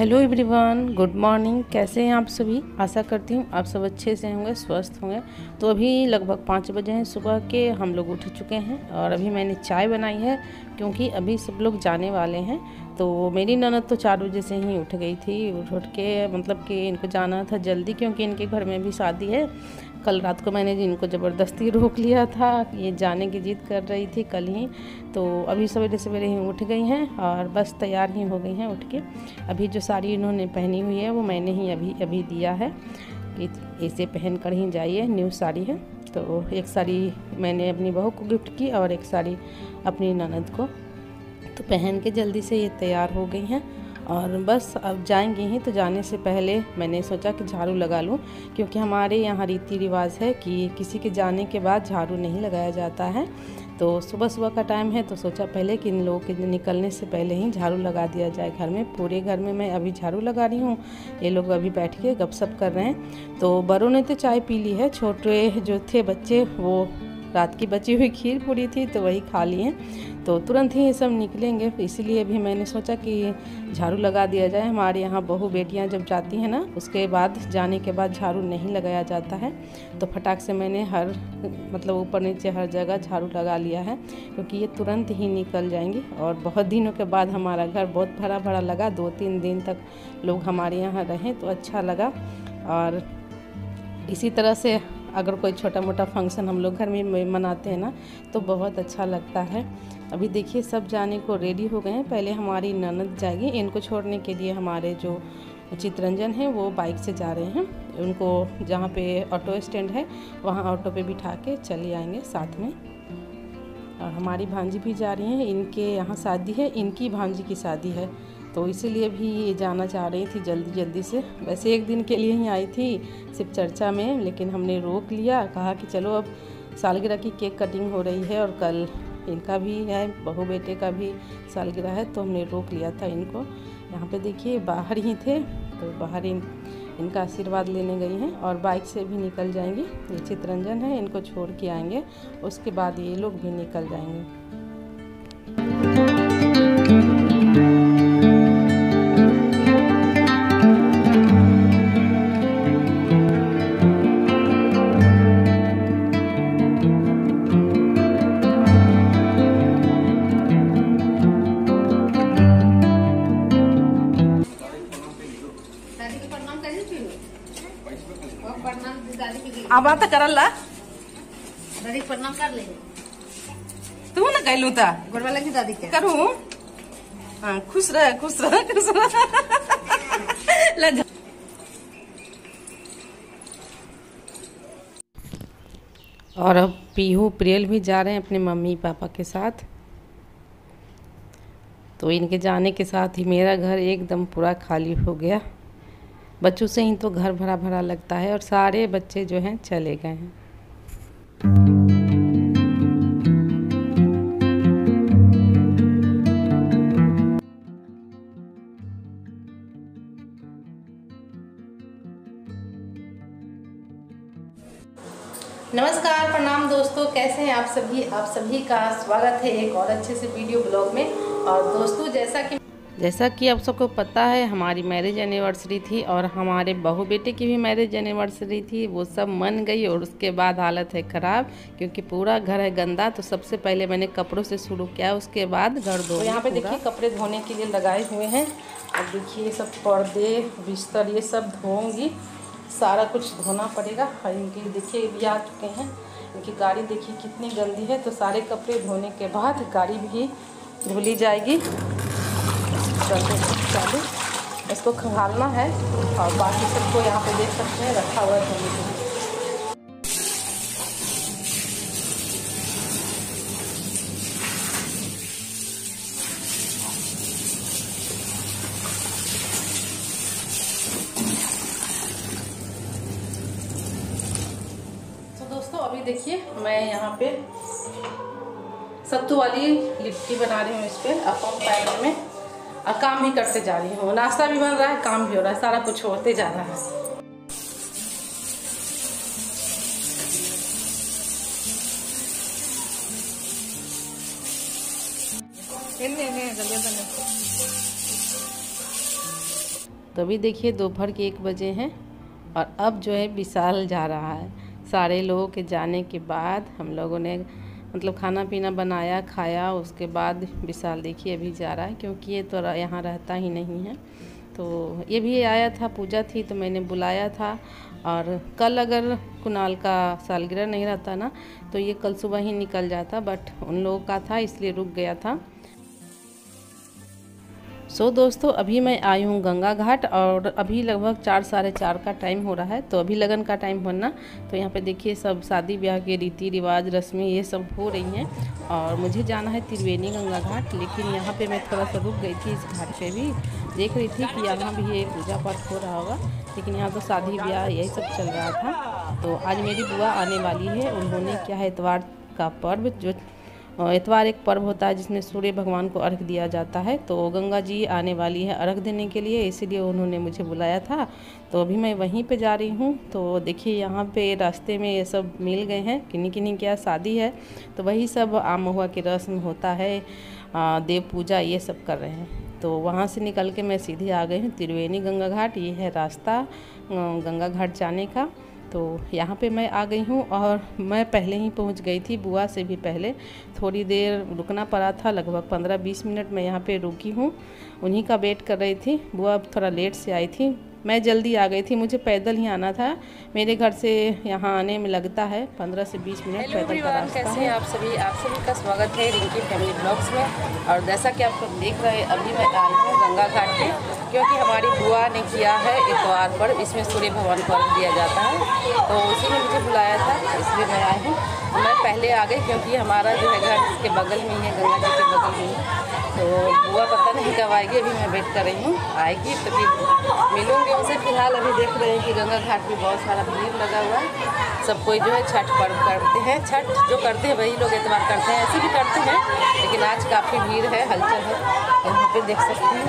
Hello everyone, good morning. कैसे हैं आप सभी? आशा करती हूँ आप सब अच्छे से होंगे, स्वस्थ होंगे। तो अभी लगभग 5 बजे हैं सुबह के, हम लोग उठ चुके हैं और अभी मैंने चाय बनाई है क्योंकि अभी सब लोग जाने वाले हैं। तो मेरी ननद तो 4 बजे से ही उठ गई थी। उठ के मतलब कि इनको जाना था जल्दी क्योंकि इनके घर में भी शादी है। कल रात को मैंने इनको ज़बरदस्ती रोक लिया था, ये जाने की जिद कर रही थी कल ही। तो अभी सवेरे सवेरे ही उठ गई हैं और बस तैयार ही हो गई हैं उठ के। अभी जो साड़ी इन्होंने पहनी हुई है वो मैंने ही अभी दिया है कि इसे पहन कर ही जाइए, न्यू साड़ी है। तो एक साड़ी मैंने अपनी बहू को गिफ्ट की और एक साड़ी अपनी ननद को। तो पहन के जल्दी से ये तैयार हो गई हैं और बस अब जाएंगी ही। तो जाने से पहले मैंने सोचा कि झाड़ू लगा लूं क्योंकि हमारे यहाँ रीति रिवाज है कि किसी के जाने के बाद झाड़ू नहीं लगाया जाता है। तो सुबह सुबह का टाइम है तो सोचा पहले कि इन लोगों के निकलने से पहले ही झाड़ू लगा दिया जाए घर में। पूरे घर में मैं अभी झाड़ू लगा रही हूँ, ये लोग अभी बैठ के गपशप कर रहे हैं। तो बड़ों ने तो चाय पी ली है, छोटे जो थे बच्चे वो रात की बची हुई खीर पूरी थी तो वही खा लिए हैं। तो तुरंत ही ये सब निकलेंगे, इसीलिए भी मैंने सोचा कि झाड़ू लगा दिया जाए। हमारे यहाँ बहू बेटियाँ जब जाती हैं ना उसके बाद जाने के बाद झाड़ू नहीं लगाया जाता है। तो फटाक से मैंने हर मतलब ऊपर नीचे हर जगह झाड़ू लगा लिया है क्योंकि ये तुरंत ही निकल जाएंगे। और बहुत दिनों के बाद हमारा घर बहुत भरा भरा लगा, 2-3 दिन तक लोग हमारे यहाँ रहें तो अच्छा लगा। और इसी तरह से अगर कोई छोटा मोटा फंक्शन हम लोग घर में मनाते हैं ना तो बहुत अच्छा लगता है। अभी देखिए सब जाने को रेडी हो गए हैं। पहले हमारी ननद जाएगी, इनको छोड़ने के लिए हमारे जो चितरंजन है वो बाइक से जा रहे हैं। उनको जहाँ पे ऑटो स्टैंड है वहाँ ऑटो पे बिठा के चले आएंगे साथ में। और हमारी भांजी भी जा रही हैं, इनके यहाँ शादी है, इनकी भांजी की शादी है तो इसीलिए भी ये जाना चाह रही थी जल्दी से। वैसे एक दिन के लिए ही आई थी सिर्फ चर्चा में, लेकिन हमने रोक लिया, कहा कि चलो अब सालगिरह की केक कटिंग हो रही है और कल इनका भी है, बहू बेटे का भी सालगिरह है तो हमने रोक लिया था इनको। यहाँ पे देखिए बाहर ही थे तो बाहर इनका आशीर्वाद लेने गई हैं और बाइक से भी निकल जाएंगी। ये चितरंजन है, इनको छोड़ के आएंगे, उसके बाद ये लोग भी निकल जाएंगे। अब आता करला दादी प्रणाम कर ले। तू ना कहलू था गोड़वा लगी दादी के करूँ। हाँ, खुश रह खुश रह खुश रह। और अब पीहू प्रियल भी जा रहे हैं अपने मम्मी पापा के साथ। तो इनके जाने के साथ ही मेरा घर एकदम पूरा खाली हो गया। बच्चों से ही तो घर भरा भरा लगता है और सारे बच्चे जो हैं चले गए हैं। नमस्कार, प्रणाम दोस्तों, कैसे हैं आप सभी? आप सभी का स्वागत है एक और अच्छे से वीडियो ब्लॉग में। और दोस्तों जैसा कि आप सबको पता है हमारी मैरिज एनिवर्सरी थी और हमारे बहू बेटे की भी मैरिज एनिवर्सरी थी। वो सब मन गई और उसके बाद हालत है ख़राब क्योंकि पूरा घर है गंदा। तो सबसे पहले मैंने कपड़ों से शुरू किया, उसके बाद घर धो। तो यहाँ पे देखिए कपड़े धोने के लिए लगाए हुए हैं। अब देखिए ये सब पर्दे बिस्तर ये सब धोऊंगी, सारा कुछ धोना पड़ेगा। और इनके देखिए भी आ चुके हैं, इनकी गाड़ी देखिए कितनी गंदी है। तो सारे कपड़े धोने के बाद गाड़ी भी धुली जाएगी। चालू इसको खंगालना है और बाकी सबको यहाँ पे देख सकते हैं रखा हुआ है धोने के लिए। तो दोस्तों अभी देखिए मैं यहाँ पे सत्तू वाली लिट्टी बना रही हूँ, इस पर अप्पम पैन में, और काम भी करते जा रही हूँ। नाश्ता भी बन रहा है, काम भी हो रहा है, सारा कुछ होते जा रहा है। तो अभी देखिए दोपहर के 1 बजे हैं और अब जो है विशाल जा रहा है। सारे लोगों के जाने के बाद हम लोगों ने मतलब खाना पीना बनाया खाया, उसके बाद विशाल देखिए अभी जा रहा है, क्योंकि ये तो यहाँ रहता ही नहीं है। तो ये भी आया था, पूजा थी तो मैंने बुलाया था। और कल अगर कुणाल का सालगिरह नहीं रहता ना तो ये कल सुबह ही निकल जाता, बट उन लोगों का था इसलिए रुक गया था। दोस्तों अभी मैं आई हूँ गंगा घाट और अभी लगभग 4 साढ़े 4 का टाइम हो रहा है। तो अभी लगन का टाइम होना, तो यहाँ पे देखिए सब शादी ब्याह के रीति रिवाज रस्में ये सब हो रही हैं। और मुझे जाना है त्रिवेणी गंगा घाट, लेकिन यहाँ पे मैं थोड़ा सा रुक गई थी। इस घाट पे भी देख रही थी कि यहाँ भी ये पूजा पाठ हो रहा होगा, लेकिन यहाँ तो शादी ब्याह यही सब चल रहा था। तो आज मेरी बुआ आने वाली है। उन्होंने क्या है, इतवार का पर्व, जो इतवार एक पर्व होता है जिसमें सूर्य भगवान को अर्घ दिया जाता है। तो गंगा जी आने वाली है अर्घ देने के लिए, इसीलिए उन्होंने मुझे बुलाया था। तो अभी मैं वहीं पे जा रही हूँ। तो देखिए यहाँ पे रास्ते में ये सब मिल गए हैं, किन्हीं किन्हीं क्या शादी है तो वही सब आम महुआ की रस्म होता है, देव पूजा ये सब कर रहे हैं। तो वहाँ से निकल के मैं सीधे आ गई हूँ त्रिवेणी गंगा घाट। ये है रास्ता गंगा घाट जाने का। तो यहाँ पे मैं आ गई हूँ और मैं पहले ही पहुँच गई थी, बुआ से भी पहले थोड़ी देर रुकना पड़ा था, लगभग 15-20 मिनट मैं यहाँ पे रुकी हूँ, उन्हीं का वेट कर रही थी। बुआ थोड़ा लेट से आई थी, मैं जल्दी आ गई थी, मुझे पैदल ही आना था। मेरे घर से यहाँ आने में लगता है 15 से 20 मिनट पैदल का रास्ता है। कैसे हैं आप सभी का स्वागत है रिंकी फैमिली ब्लॉग्स में। और जैसा कि आप सब देख रहे हैं अभी मैं आई हूँ गंगा घाट पे, क्योंकि हमारी बुआ ने किया है इतवार पर, इसमें सूर्य भगवान को अर्घ दिया जाता है। तो उसी ने मुझे बुलाया था, इसलिए मैं आई हूँ। मैं पहले आ गई क्योंकि हमारा जो है घर इसके बगल में ही है, गंगा जी के बगल में ही। तो बुआ पता नहीं कब आएगी, अभी मैं वेट कर रही हूँ, आएगी तो फिर मिलूँगी उनसे। फिलहाल अभी देख रहे हैं कि गंगा घाट पे बहुत सारा भीड़ लगा हुआ है। सब कोई जो है छठ पर्व करते हैं, छठ जो करते हैं वही लोग इतवार करते हैं, ऐसे भी करते हैं, लेकिन आज काफ़ी भीड़ है, हलचल है, यहाँ पे देख सकते हैं।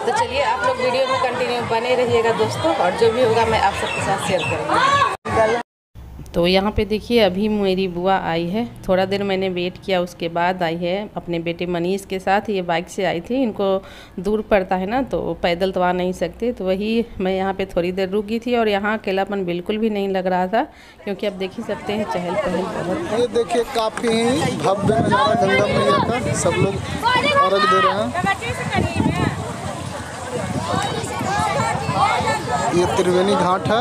तो चलिए आप लोग वीडियो में कंटिन्यू बने रहिएगा दोस्तों, और जो भी होगा मैं आप सबके साथ शेयर करूँगी। तो यहाँ पे देखिए अभी मेरी बुआ आई है, थोड़ा देर मैंने वेट किया, उसके बाद आई है अपने बेटे मनीष के साथ। ये बाइक से आई थी, इनको दूर पड़ता है ना तो पैदल तो आ नहीं सकते, तो वही मैं यहाँ पे थोड़ी देर रुकी थी। और यहाँ अकेलापन बिल्कुल भी नहीं लग रहा था, क्योंकि आप देख ही सकते हैं चहल पहल बहुत। ये देखिए काफ़ी भव्य नज़ारा गंगा मैया का, सब लोग अर्घ दे रहे हैं। ये त्रिवेणी घाट है।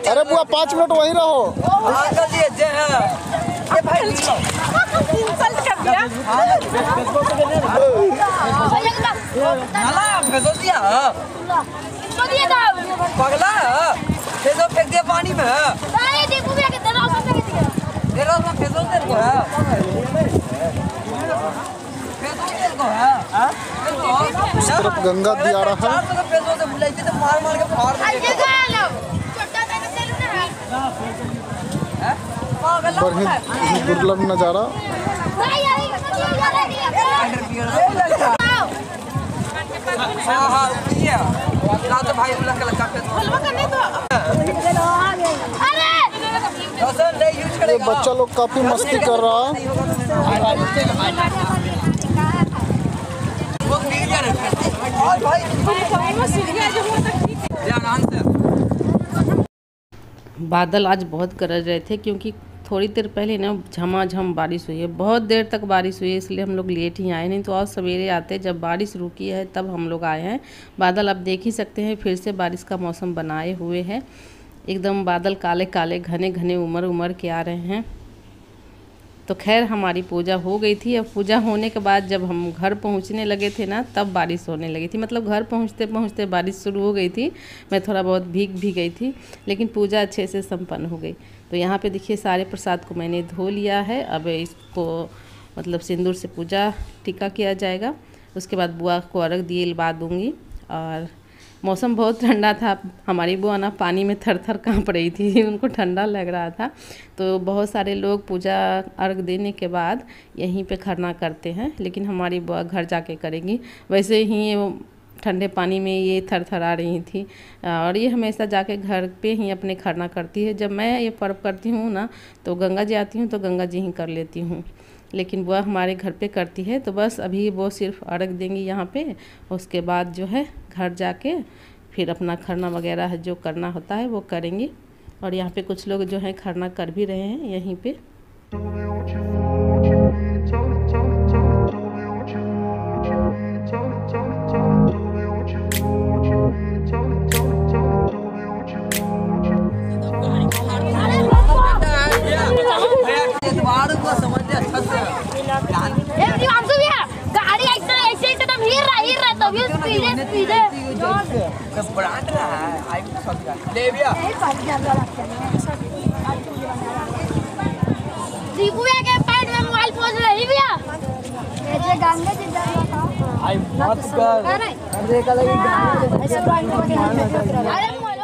अरे बुआ 5 मिनट वहीं रहो। पगला फेंक दिया पानी में। उस तरफ गंगा जी आ रहा है। बड़ी दुर्लभ नज़ारा। ये बच्चा लोग काफी मस्ती कर रहा है। बादल आज बहुत गरज रहे थे, क्योंकि थोड़ी देर पहले ना झमाझम बारिश हुई है, बहुत देर तक बारिश हुई है, इसलिए हम लोग लेट ही आए, नहीं तो आज सवेरे आते जब बारिश रुकी है तब हम लोग आए हैं। बादल आप देख ही सकते हैं, फिर से बारिश का मौसम बनाए हुए हैं, एकदम बादल काले काले घने घने उमड़ के आ रहे हैं। तो खैर हमारी पूजा हो गई थी। अब पूजा होने के बाद जब हम घर पहुंचने लगे थे ना तब बारिश होने लगी थी, मतलब घर पहुंचते पहुंचते बारिश शुरू हो गई थी। मैं थोड़ा बहुत भीग भी गई थी, लेकिन पूजा अच्छे से संपन्न हो गई। तो यहाँ पे देखिए सारे प्रसाद को मैंने धो लिया है। अब इसको मतलब सिंदूर से पूजा टीका किया जाएगा, उसके बाद बुआ को अर्घ दिए लिवा दूँगी। और मौसम बहुत ठंडा था, हमारी बुआ ना पानी में थर थर काँप रही थी, उनको ठंडा लग रहा था। तो बहुत सारे लोग पूजा अर्घ देने के बाद यहीं पे खरना करते हैं, लेकिन हमारी बुआ घर जाके करेंगी। वैसे ही ठंडे पानी में ये थरथरा रही थी। और ये हमेशा जाके घर पे ही अपने खरना करती है। जब मैं ये पर्व करती हूँ ना तो गंगा जी आती हूँ तो गंगा जी ही कर लेती हूँ, लेकिन वह हमारे घर पे करती है। तो बस अभी वो सिर्फ अर्घ देंगी यहाँ पे, उसके बाद जो है घर जाके फिर अपना खरना वगैरह जो करना होता है वो करेंगी। और यहाँ पे कुछ लोग जो है खरना कर भी रहे हैं यहीं पे। दीपू भैया के पैर में मोबाइल फोन रही भैया ऐसे गंगे जी आई मत कर अरे कल ऐसे ड्राइंग अरे मोबाइल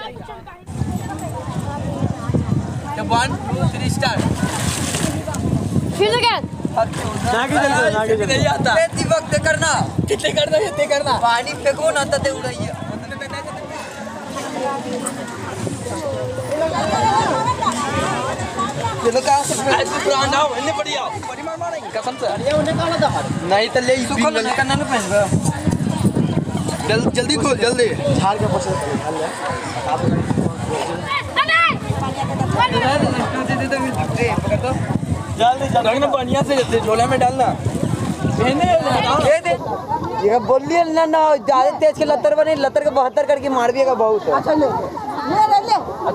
1 2 3 स्टार्ट फिर से क्या आगे चल नहीं आता इतनी वक्त करना कितने करना पानी फेंको ना तो उड़ाइए चलो का ऐसे ब्रांड आओ इन्ने बढ़िया परिमाण मारेंगे कसम से अरे उन्हें काला था नहीं तो ले सुखो ले करना नहीं पड़ेगा जल्दी खोल जल्दी झाड़ के पीछे डाल ले पकड़ दो जल्दी रखना बढ़िया से झोला में डालना दे दे ये बोलिए ना ज्यादा तेज के लतर बने लतर के 72 करके मार दिएगा बहुत। अच्छा ले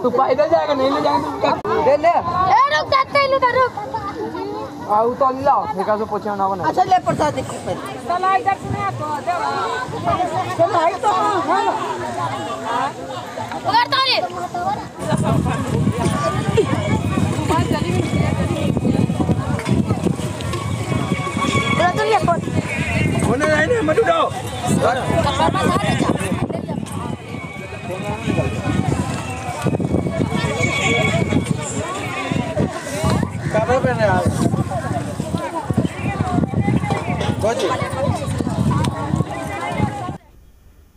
तू पैदल जाएगा नहीं ले जाएगा ले ले ए रुक जाते रुक आउ तो लाओ ठेका से पहुंचा ना बना। अच्छा ले प्रसाद देख चला इधर से ना तो चला आई तो हां उधर तो रे उधर तो ये होने नहीं मत उठाओ कपड़े पहने यार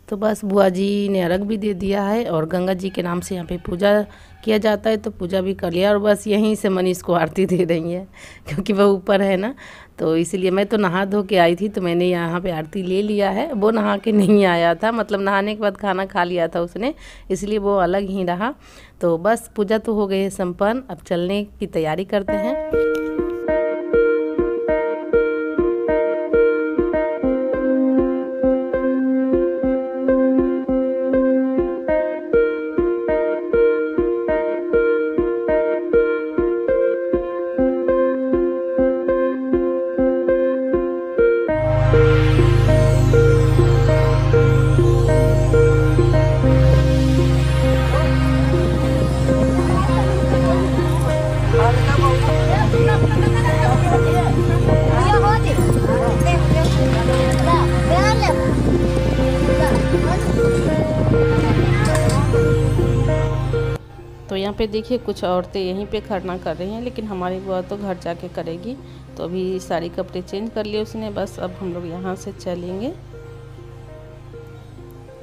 तो बस बुआ जी ने अर्घ भी दे दिया है और गंगा जी के नाम से यहाँ पे पूजा किया जाता है तो पूजा भी कर लिया। और बस यहीं से मनीष को आरती दे रही है क्योंकि वह ऊपर है ना, तो इसीलिए मैं तो नहा धो के आई थी तो मैंने यहाँ पे आरती ले लिया है। वो नहा के नहीं आया था, मतलब नहाने के बाद खाना खा लिया था उसने, इसलिए वो अलग ही रहा। तो बस पूजा तो हो गई है संपन्न, अब चलने की तैयारी करते हैं। तो यहाँ पे देखिए कुछ औरतें यहीं पे खरना कर रही हैं, लेकिन हमारी बुआ तो घर जाके करेगी। तो अभी सारी कपड़े चेंज कर लिए उसने, बस अब हम लोग यहाँ से चलेंगे।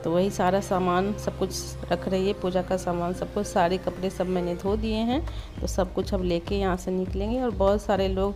तो वही सारा सामान सब कुछ रख रही है, पूजा का सामान सब कुछ, सारे कपड़े सब मैंने धो दिए हैं। तो सब कुछ अब लेके यहाँ से निकलेंगे। और बहुत सारे लोग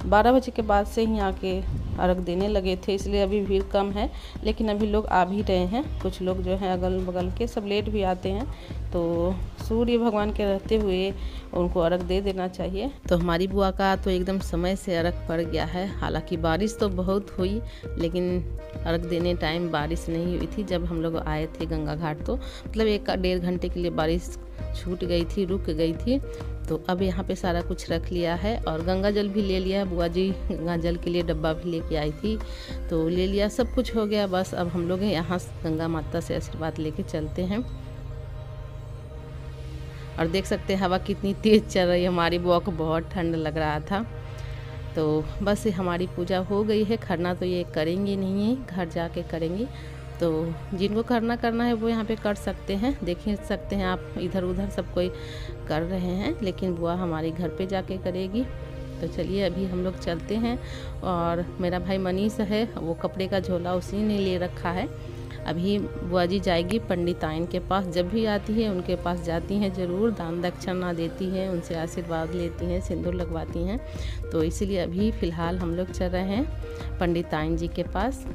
12 बजे के बाद से ही आके अर्घ देने लगे थे, इसलिए अभी भीड़ कम है, लेकिन अभी लोग आ भी रहे हैं। कुछ लोग जो हैं अगल बगल के सब लेट भी आते हैं, तो सूर्य भगवान के रहते हुए उनको अर्घ दे देना चाहिए। तो हमारी बुआ का तो एकदम समय से अर्घ पड़ गया है। हालांकि बारिश तो बहुत हुई, लेकिन अर्घ देने टाइम बारिश नहीं हुई थी। जब हम लोग आए थे गंगा घाट तो मतलब 1-1.5 घंटे के लिए बारिश छूट गई थी, रुक गई थी। तो अब यहाँ पे सारा कुछ रख लिया है और गंगा जल भी ले लिया है। बुआ जी गंगा जल के लिए डब्बा भी लेके आई थी, तो ले लिया, सब कुछ हो गया। बस अब हम लोग यहाँ गंगा माता से आशीर्वाद लेके चलते हैं। और देख सकते हैं हवा कितनी तेज़ चल रही है। हमारी बुआ को बहुत ठंड लग रहा था। तो बस हमारी पूजा हो गई है। खरना तो ये करेंगी नहीं है, घर जाके करेंगी। तो जिनको करना है वो यहाँ पे कर सकते हैं। देख सकते हैं आप, इधर उधर सब कोई कर रहे हैं, लेकिन बुआ हमारी घर पे जाके करेगी। तो चलिए अभी हम लोग चलते हैं। और मेरा भाई मनीष है, वो कपड़े का झोला उसी ने ले रखा है। अभी बुआ जी जाएगी पंडिताइन के पास, जब भी आती है उनके पास जाती हैं ज़रूर, दान दक्षिणा देती हैं, उनसे आशीर्वाद लेती हैं, सिंदूर लगवाती हैं। तो इसीलिए अभी फ़िलहाल हम लोग चल रहे हैं पंडिताइन जी के पास।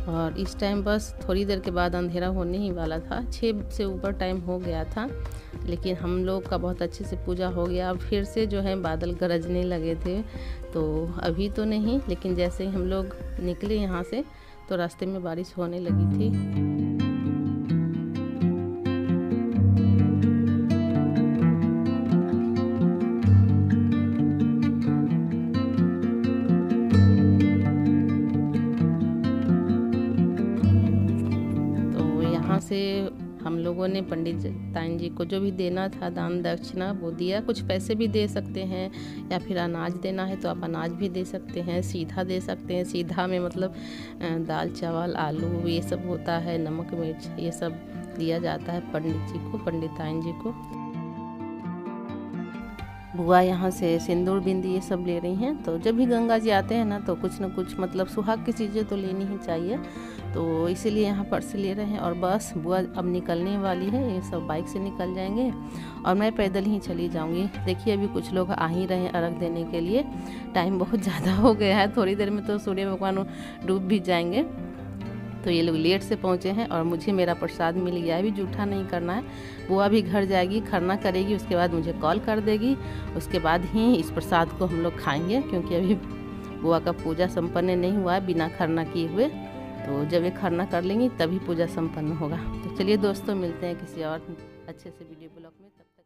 और इस टाइम बस थोड़ी देर के बाद अंधेरा होने ही वाला था, 6 से ऊपर टाइम हो गया था, लेकिन हम लोग का बहुत अच्छे से पूजा हो गया। फिर से जो है बादल गरजने लगे थे, तो अभी तो नहीं, लेकिन जैसे ही हम लोग निकले यहाँ से तो रास्ते में बारिश होने लगी थी। से हम लोगों ने पंडिताइन जी को जो भी देना था दान दक्षिणा वो दिया। कुछ पैसे भी दे सकते हैं, या फिर अनाज देना है तो आप अनाज भी दे सकते हैं, सीधा दे सकते हैं। सीधा में मतलब दाल चावल आलू ये सब होता है, नमक मिर्च ये सब दिया जाता है पंडित जी को, पंडिताइन जी को। बुआ यहाँ से सिंदूर बिंदी ये सब ले रही हैं। तो जब भी गंगा जी आते हैं ना तो कुछ न कुछ मतलब सुहाग की चीज़ें तो लेनी ही चाहिए, तो इसीलिए यहाँ पर से ले रहे हैं। और बस बुआ अब निकलने वाली है, ये सब बाइक से निकल जाएंगे और मैं पैदल ही चली जाऊँगी। देखिए अभी कुछ लोग आ ही रहे हैं अर्घ देने के लिए, टाइम बहुत ज़्यादा हो गया है, थोड़ी देर में तो सूर्य भगवान डूब भी जाएंगे। तो ये लोग लेट से पहुँचे हैं और मुझे मेरा प्रसाद मिल गया है, अभी जूठा नहीं करना है। बुआ भी घर जाएगी, खरना करेगी, उसके बाद मुझे कॉल कर देगी, उसके बाद ही इस प्रसाद को हम लोग खाएंगे, क्योंकि अभी बुआ का पूजा संपन्न नहीं हुआ है बिना खरना किए हुए। तो जब ये खरना कर लेंगी तभी पूजा संपन्न होगा। तो चलिए दोस्तों, मिलते हैं किसी और अच्छे से वीडियो ब्लॉग में, तब तक